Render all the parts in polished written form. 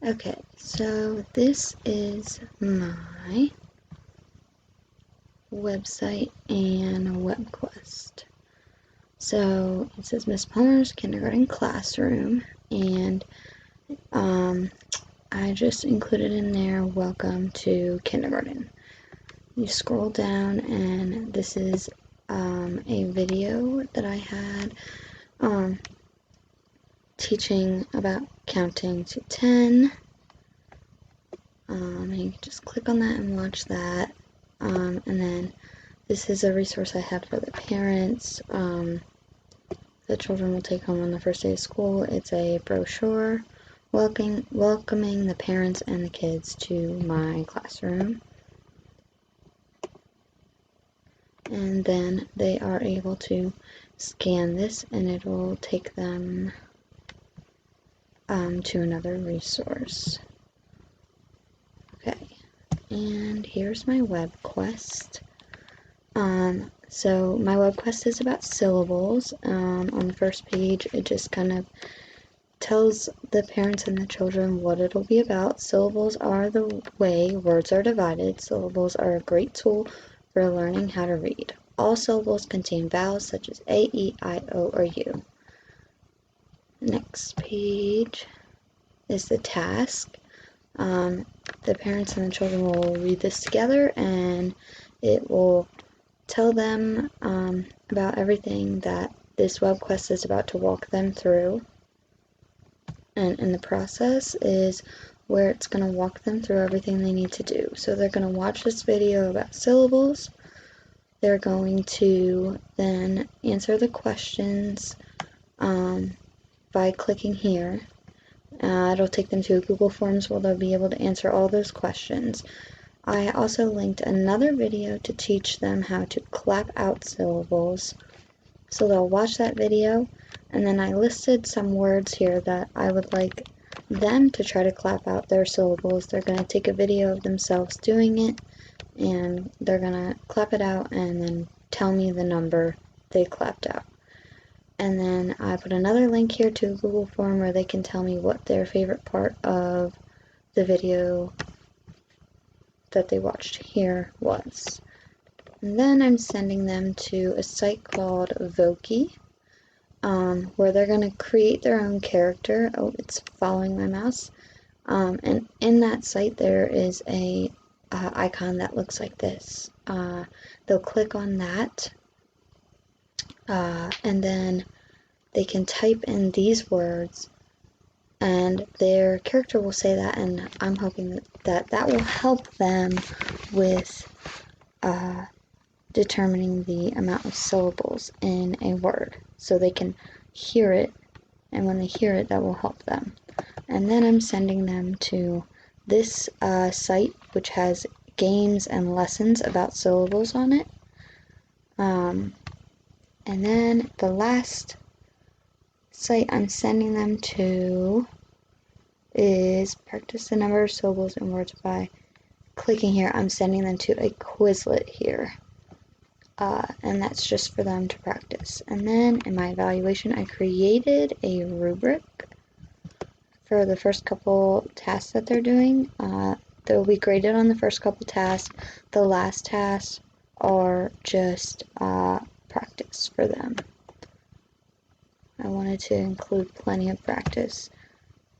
Okay, so this is my website and WebQuest. So it says Miss Palmer's Kindergarten Classroom, and I just included in there welcome to kindergarten. You scroll down and this is a video that I had teaching about counting to 10. And you can just click on that and watch that. And then this is a resource I had for the parents. The children will take home on the first day of school. It's a brochure welcoming the parents and the kids to my classroom. And then they are able to scan this and it will take them to another resource. Okay, and here's my WebQuest. So my WebQuest is about syllables. On the first page, it just kind of tells the parents and the children what it'll be about. Syllables are the way words are divided. Syllables are a great tool for learning how to read. All syllables contain vowels such as A, E, I, O, or U. Next page is the task. The parents and the children will read this together and it will tell them about everything that this WebQuest is about to walk them through. And in the process is where it's going to walk them through everything they need to do. So they're going to watch this video about syllables. They're going to then answer the questions by clicking here. It'll take them to a Google Forms where they'll be able to answer all those questions. I also linked another video to teach them how to clap out syllables. So they'll watch that video, and then I listed some words here that I would like them to try to clap out their syllables. They're going to take a video of themselves doing it, and they're going to clap it out and then tell me the number they clapped out. And then I put another link here to a Google form where they can tell me what their favorite part of the video that they watched here was. And then I'm sending them to a site called Voki, where they're going to create their own character. Oh, it's following my mouse. And in that site there is a icon that looks like this. They'll click on that, and then they can type in these words and their character will say that, and I'm hoping that will help them with determining the amount of syllables in a word, so they can hear it, and when they hear it, that will help them. And then I'm sending them to this site, which has games and lessons about syllables on it. And then the last site I'm sending them to is practice the number of syllables in words by clicking here. I'm sending them to a Quizlet here. And that's just for them to practice. And then in my evaluation, I created a rubric for the first couple tasks that they're doing. They'll be graded on the first couple tasks. The last tasks are just practice for them. I wanted to include plenty of practice.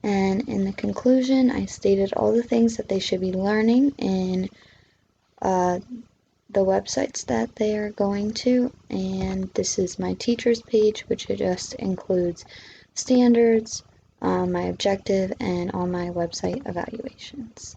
And in the conclusion, I stated all the things that they should be learning in the websites that they are going to, and this is my teachers page, which just includes standards, my objective, and all my website evaluations.